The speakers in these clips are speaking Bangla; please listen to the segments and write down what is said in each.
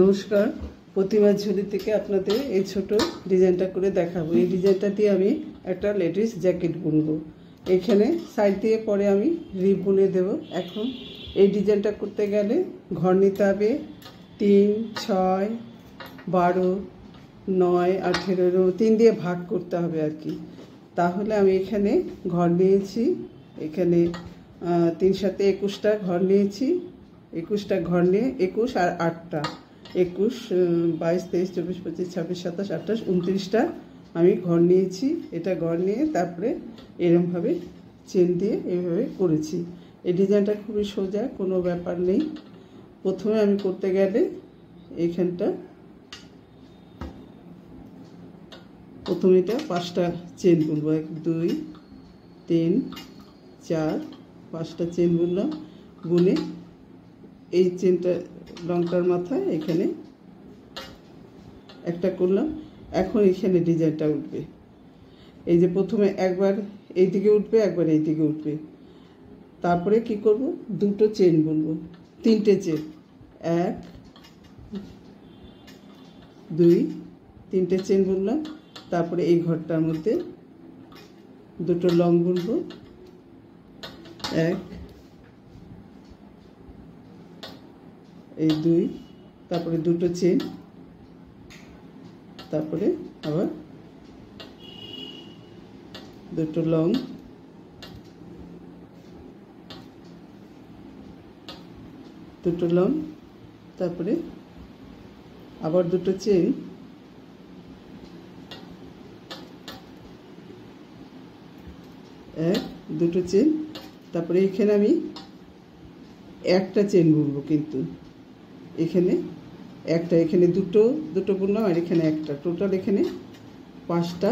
নমস্কার, প্রতিমার ঝুলি থেকে আপনাদের এই ছোট ডিজাইনটা করে দেখাবো। এই ডিজাইনটা দিয়ে আমি একটা লেডিস জ্যাকেট বুনবো। এখানে সাইড দিয়ে পরে আমি রিপ বুনে দেব। এখন এই ডিজাইনটা করতে গেলে ঘর নিতে হবে 3, 6, 12, 9, 18, 3 দিয়ে ভাগ করতে হবে আর কি। তাহলে আমি এখানে ঘর নিয়েছি, এখানে 3 সাথে 21টা ঘর নিয়েছি। 21টা ঘর নিয়ে 21 আর 8টা 21, 22, 23, 24, 25, 26, 27, 28, 29টা আমি ঘর নিয়েছি। এটা ঘর নিয়ে তারপরে এরমভাবে চেন দিয়ে এইভাবে করেছি। এই ডিজাইনটা খুবই সোজা, কোনো ব্যাপার নেই। প্রথমে আমি করতে গেলে এইখানটা প্রথমে এটা 5টা চেন বুনবো। 1, 2, 3, 4, 5টা চেন বুনলাম। বুনে এই চেনটা লংটার মাথায় এখানে একটা করলাম। এখন এখানে ডিজাইনটা উঠবে। এই যে প্রথমে একবার এই দিকে উঠবে, একবার এই দিকে উঠবে। তারপরে কি করব, 2টো চেন বুনবো, 3টে চেন, 1, 2, 3টে চেন বুনলাম। তারপরে এই ঘরটার মধ্যে 2টো লং বুনবো, 1, এই 2, তারপরে 2টো চেন, তারপরে আবার 2টো লং, 2টো লং, তারপরে আবার 2টো চেন, 1, 2টো চেন। তারপরে এখানে আমি একটা চেন বুনবো, কিন্তু এখানে একটা, এখানে দুটো বুনলাম আর এখানে একটা, টোটাল এখানে 5টা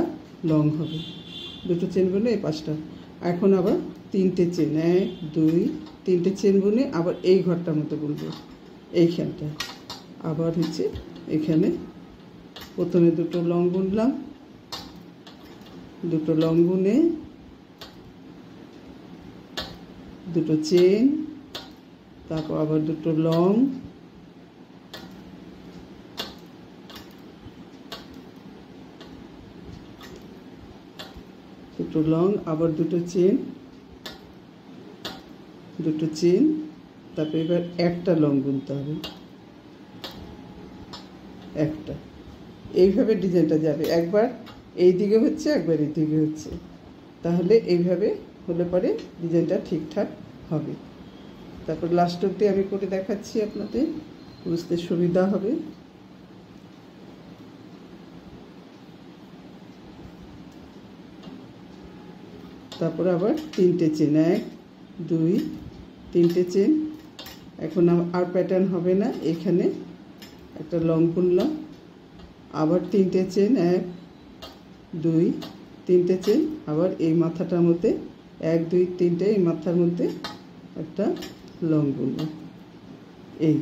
লং হবে। 2টো চেন বুনে এই 5টা। এখন আবার 3টে চেন, 1, 2, 3টে চেন বুনে আবার এই ঘরটার মতো বুনবো। এইখানটা আবার হচ্ছে এখানে প্রথমে 2টো লং বুনলাম, 2টো লং বুনে 2টো চেন, তারপর আবার 2টো লং, 2টো লং, আবার 2টো চেন, 2টো চেন। তারপর এবার একটা লং বুনতে হবে, একটা। এইভাবে ডিজাইনটা যাবে, একবার এই দিকে হচ্ছে, একবার এই দিকে হচ্ছে। তাহলে এইভাবে হলে পরে ডিজাইনটা ঠিকঠাক হবে। তারপর লাস্ট অবধি আমি করে দেখাচ্ছি, আপনাদের বুঝতে সুবিধা হবে। তারপরে আবার 3টে চেন, 1, 2, 3টে চেন। এখন আর প্যাটার্ন হবে না। এখানে একটা লং বুনলাম, আবার 3টে চেন, 1, 2, 3টে চেন, আবার এই মাথাটার মধ্যে 1, 2, 3টে, এই মাথার মধ্যে একটা লং বুনবো। এই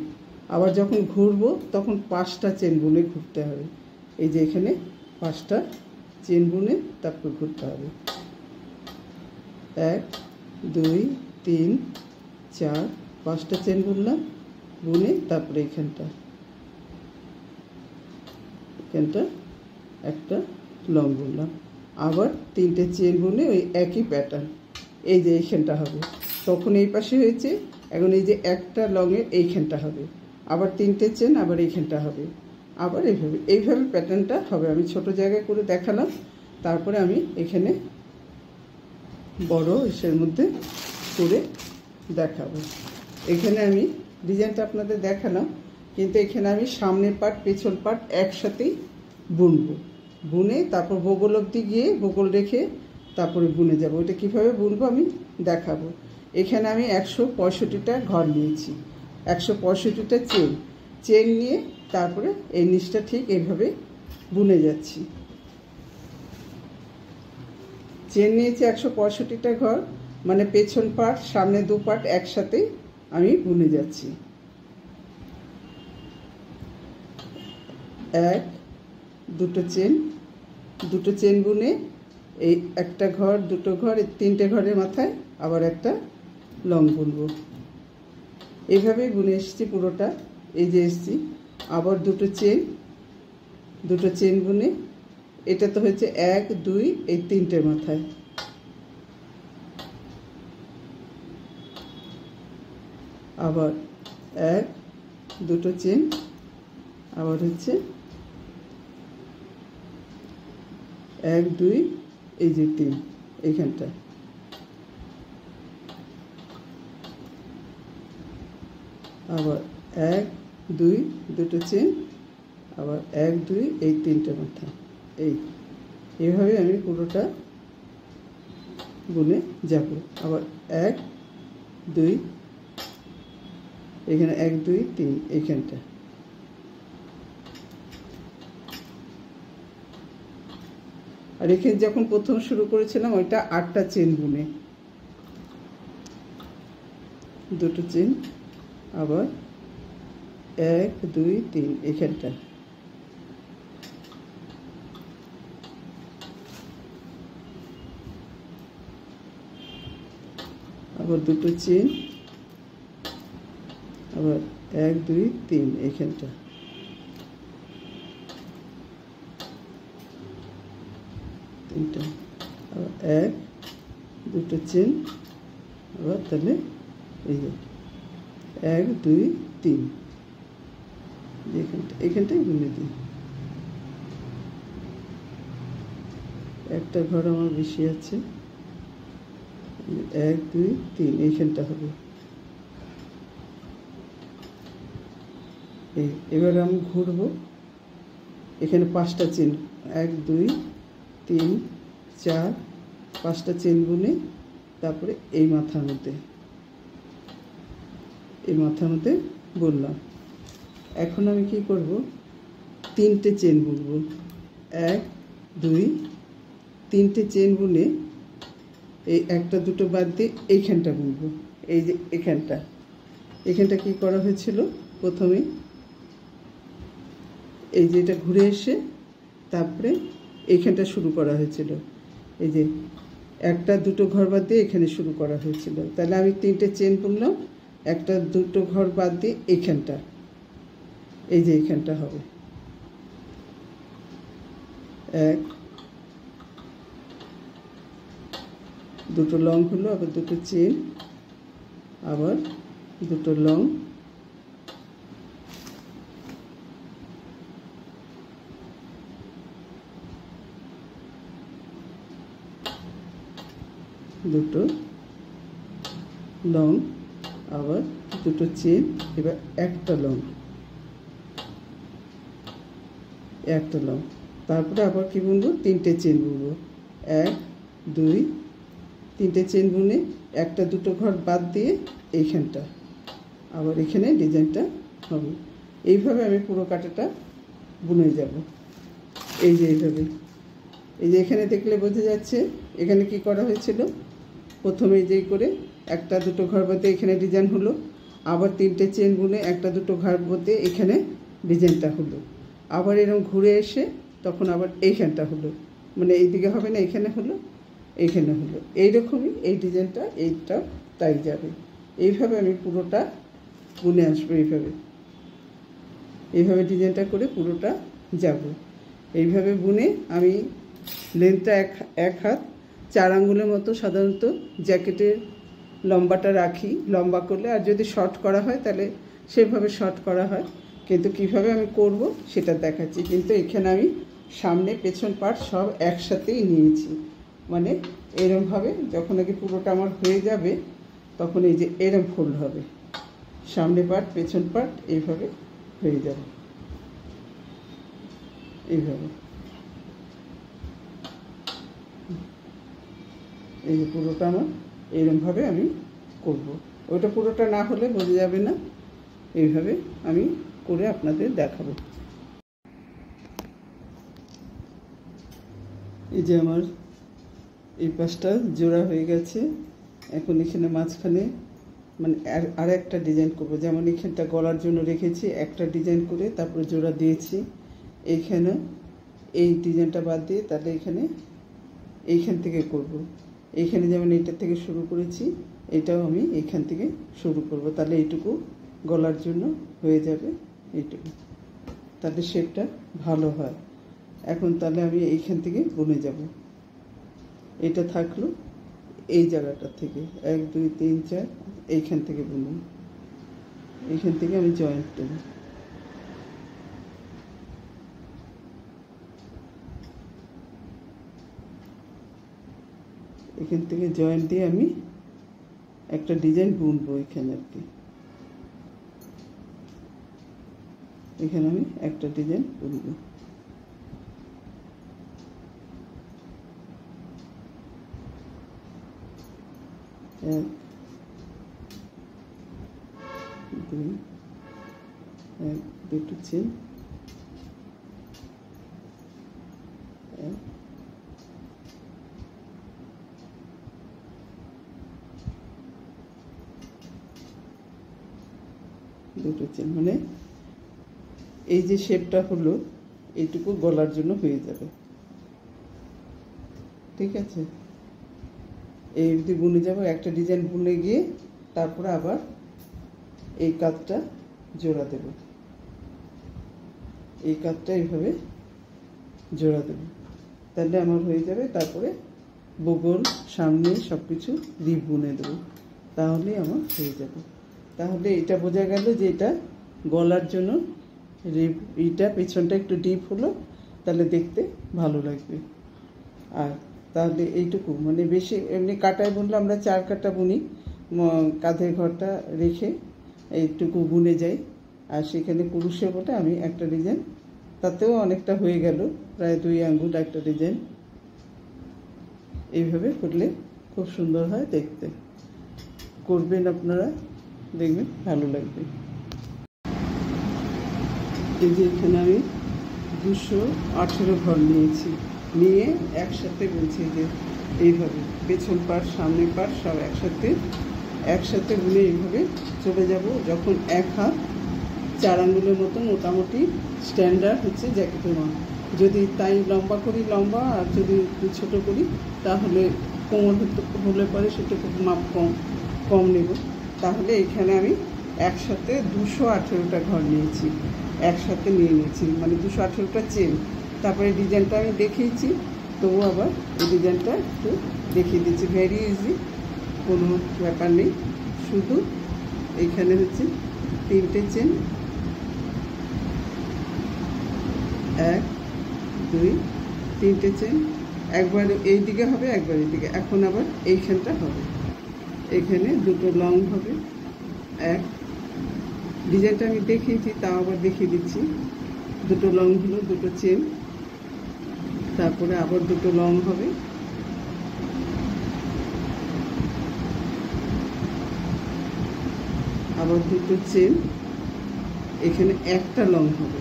আবার যখন ঘুরবো তখন 5টা চেন বুনে ঘুরতে হবে। এই যে এখানে 5টা চেন বুনে তারপর ঘুরতে হবে। 1, 2, 3, 4, 5টা চেন বুনলাম, বুনে তারপরে এখানটা একটা লং বুনলাম, আবার 3টে চেন বুনে ওই একই প্যাটার্ন। এই যে এইখানটা হবে, তখন এই পাশে হয়েছে। এখন এই যে একটা লংয়ের এইখানটা হবে, আবার 3টে চেন, আবার এইখানটা হবে, আবার এইভাবে প্যাটার্নটা হবে। আমি ছোট জায়গায় করে দেখালাম, তারপরে আমি এখানে বড় ইসের মধ্যে করে দেখাবো। এখানে আমি ডিজাইনটা আপনাদের দেখালাম, কিন্তু এখানে আমি সামনের পার্ট পেছন পার্ট একসাথেই বুনবো। বুনে তারপর বগল অবধি গিয়ে বগল রেখে তারপরে বুনে যাব। এটা কীভাবে বুনবো আমি দেখাবো। এখানে আমি 165টা ঘর নিয়েছি, 165টা চেন নিয়ে তারপরে এই নিচটা ঠিক এইভাবে বুনে যাচ্ছি। চেন নিয়েছি 165টা ঘর, মানে পেছন পার্ট সামনে 2 পার্ট একসাথে আমি বুনে যাচ্ছি। 1, 2টো চেন, 2টো চেন বুনে এই একটা ঘর, 2টো ঘর, 3টে ঘরের মাথায় আবার একটা লং বুনবো। এইভাবেই বুনে এসেছি পুরোটা। এই যে এসেছি, আবার দুটো চেন বুনে, এটা তো হচ্ছে 1 2 এই 3টে মাথায়, আবার 1 দুটো চেন, আবার হচ্ছে 1 2 এই যে 3 এইখানটা, আবার 1 2 দুটো চেন, আবার 1 2 এই 3টে মাথা। এইভাবে আমি পুরোটা বুনে যাব। আবার 1 2 এখানে 1 2 3 এইখানটা, আর এখানে যখন প্রথম শুরু করেছিলাম ওইটা 8টা চেন বুনে, দুটো চেন, আবার 1 2 3 এখানটা, আবার দুটো চেন, আবার 1 2 3 এইখানটা, তিনটা, আবার 1 দুটো চেন, আবার তাহলে এই যে 1 2 3 এখানটাই বুনে দিই। একটা ঘর আমার বেশি আছে, 1 2 3 এইখানটা হবে। এবার আমি ঘুরবো, এখানে 5টা চেন, 1 2 3 4 5টা চেন বুনে তারপরে এই মাথার মধ্যে বললাম। এখন আমি কি করব, 3টে চেন বুনবো, 1 2 3টে চেন বুনে এই একটা দুটো বাদ দিয়ে এইখানটা বুনবো। এই যে এখানটা কি করা হয়েছিল, প্রথমে এই যে এটা ঘুরে এসে তারপরে এইখানটা শুরু করা হয়েছিল, এই যে একটা দুটো ঘর বাদ দিয়ে এখানে শুরু করা হয়েছিল। তাহলে আমি 3টে চেন বুনলাম, একটা দুটো ঘর বাদ দিয়ে এইখানটা, এই যে এইখানটা হবে 1 দুটো লং হলো, আবার দুটো চেন, আবার দুটো লং, দুটো লং, আবার দুটো চেন, এবার একটা লং, তারপরে আবার কি বুনবো, 3টে চেন বুনবো, 1 2 3টে চেন বুনে একটা দুটো ঘর বাদ দিয়ে এইখানটা, আবার এখানে ডিজাইনটা হবে। এইভাবে আমি পুরো কাঁটাটা বুনে যাব। এই যে এইভাবে, এই যে এখানে দেখলে বোঝা যাচ্ছে এখানে কি করা হয়েছিল, প্রথমে যেই করে একটা দুটো ঘর বাদ দিয়ে এখানে ডিজাইন হলো, আবার 3টে চেন বুনে একটা দুটো ঘর বাদ দিয়ে এখানে ডিজাইনটা হলো, আবার এরকম ঘুরে এসে তখন আবার এইখানটা হলো, মানে এইদিকে হবে না, এখানে হলো, এইখানে হলো, এইরকমই এই ডিজাইনটা এইটা তাই যাবে। এইভাবে আমি পুরোটা বুনে আসবো, এইভাবে ডিজাইনটা করে পুরোটা যাব। এইভাবে বুনে আমি লেন্থটা এক হাত 4 আঙ্গুলের মতো সাধারণত জ্যাকেটের লম্বাটা রাখি, লম্বা করলে, আর যদি শর্ট করা হয় তাহলে সেভাবে শর্ট করা হয়, কিন্তু কিভাবে আমি করব সেটা দেখাচ্ছি। কিন্তু এখানে আমি সামনে পেছন পার্ট সব একসাথেই নিয়েছি, মানে এরমভাবে যখন আগে পুরোটা আমার হয়ে যাবে তখন এই যে এরম ফোল্ড হবে, সামনে পার্ট পেছন পার্ট এইভাবে হয়ে যাবে, এইভাবে। এই যে পুরোটা আমার এইরকমভাবে আমি করব, ওইটা পুরোটা না হলে বোঝা যাবে না, এইভাবে আমি করে আপনাদের দেখাবো। এই যে আমার এই পাশটা জোড়া হয়ে গেছে, এখন এখানে মাঝখানে মানে আর একটা ডিজাইন করব, যেমন এখানটা গলার জন্য রেখেছি একটা ডিজাইন করে তারপরে জোড়া দিয়েছি, এইখানে এই ডিজাইনটা বাদ দিয়ে তাহলে এইখান থেকে করব, এইখানে যেমন এইটার থেকে শুরু করেছি এটাও আমি এইখান থেকে শুরু করব, তাহলে এইটুকু গলার জন্য হয়ে যাবে, এইটুকু তাহলে শেপটা ভালো হয়। এখন তাহলে আমি এইখান থেকে বুনে যাব। এটা থাকলো এই জায়গাটা থেকে 1 2 3 4 এইখান থেকে বুনব। এইখান থেকে আমি জয়েন্ট দেব। এখান থেকে জয়েন্ট দিয়ে আমি একটা ডিজাইন বুনবো এখানে আর কি। এখানে আমি একটা ডিজাইন বুনবো। এক দুই, এক দুটো চেন, এক দুটো চেন, মানে এই যে শেপটা হলো এইটুকু গলার জন্য হয়ে যাবে। ঠিক আছে, এই অবধি বুনে যাব। একটা ডিজাইন বুনে গিয়ে তারপরে আবার এই কাঁধটা জোড়া দেব। এই কাঁধটা এইভাবে জোড়া দেব, তাহলে আমার হয়ে যাবে। তারপরে বগল সামনে সব কিছু রিপ বুনে দেবো, তাহলেই আমার হয়ে যাবে। তাহলে এটা বোঝা গেল যে এটা গলার জন্য রিপ, এইটা পেছনটা একটু ডিপ হলো, তাহলে দেখতে ভালো লাগবে। আর তাহলে এইটুকু মানে বেশি এমনি কাটায় বুনলে আমরা 4 কাটা বুনি, কাঁধের ঘরটা রেখে এইটুকু বুনে যাই। আর সেখানে পুরুষের বটে আমি একটা ডিজাইন, তাতেও অনেকটা হয়ে গেল, প্রায় 2 আঙ্গুল একটা ডিজাইন। এইভাবে করলে খুব সুন্দর হয় দেখতে। করবেন আপনারা, দেখবেন ভালো লাগবে। এই যে এখানে আমি 218 ঘর নিয়েছি, নিয়ে একসাথে বলছি যে এইভাবে পেছন পাট সামনে পাট সব একসাথে বুনে এইভাবে চলে যাব। যখন 1 হাত 4 আঙ্গুলের মতো মোটামুটি স্ট্যান্ডার্ড হচ্ছে জ্যাকেটের মাপ। যদি তাই লম্বা করি লম্বা, আর যদি একটু ছোটো করি তাহলে কোমর হলে পরে সেটুকু মাপ কম নেব। তাহলে এখানে আমি একসাথে 218টা ঘর নিয়েছি, একসাথে নিয়েছি, মানে 218টা চেন। তারপরে ডিজাইনটা আমি দেখিয়েছি, তবু আবার এই ডিজাইনটা একটু দেখিয়ে দিচ্ছি। ভেরি ইজি, কোনো ব্যাপার নেই। শুধু এইখানে হচ্ছে 3টে চেন, 1 2 3টে চেন, একবার এই দিকে হবে একবার এই দিকে। এখন আবার এইখানটা হবে, এখানে 2টো লং হবে। এক ডিজাইনটা আমি দেখিয়েছি, তাও আবার দেখিয়ে দিচ্ছি। 2টো লং হলো, 2টো চেন, তারপরে আবার 2টো লং হবে, আবার 2টো চেন, এখানে একটা লং হবে।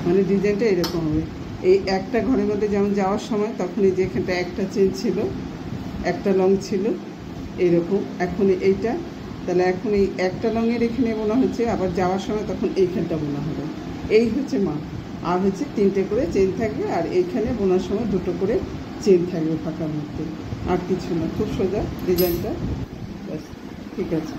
মানে ডিজাইনটা এরকম হবে। এই একটা ঘরের মধ্যে যেমন যাওয়ার সময় তখন এই যে এখানটা একটা চেন ছিল, একটা লং ছিল এইরকম। এখন এইটা, তাহলে এখন এই একটা লংয়ের এখানে বোনা হচ্ছে, আবার যাওয়ার সময় তখন এইখানটা বোনা হবে। এই হচ্ছে মাপ। আর হচ্ছে 3টে করে চেন থাকবে, আর এইখানে বোনার সময় 2টো করে চেন থাকবে ফাঁকার মধ্যে, আর কিছু না। খুব সোজা ডিজাইনটা, ব্যাস ঠিক আছে।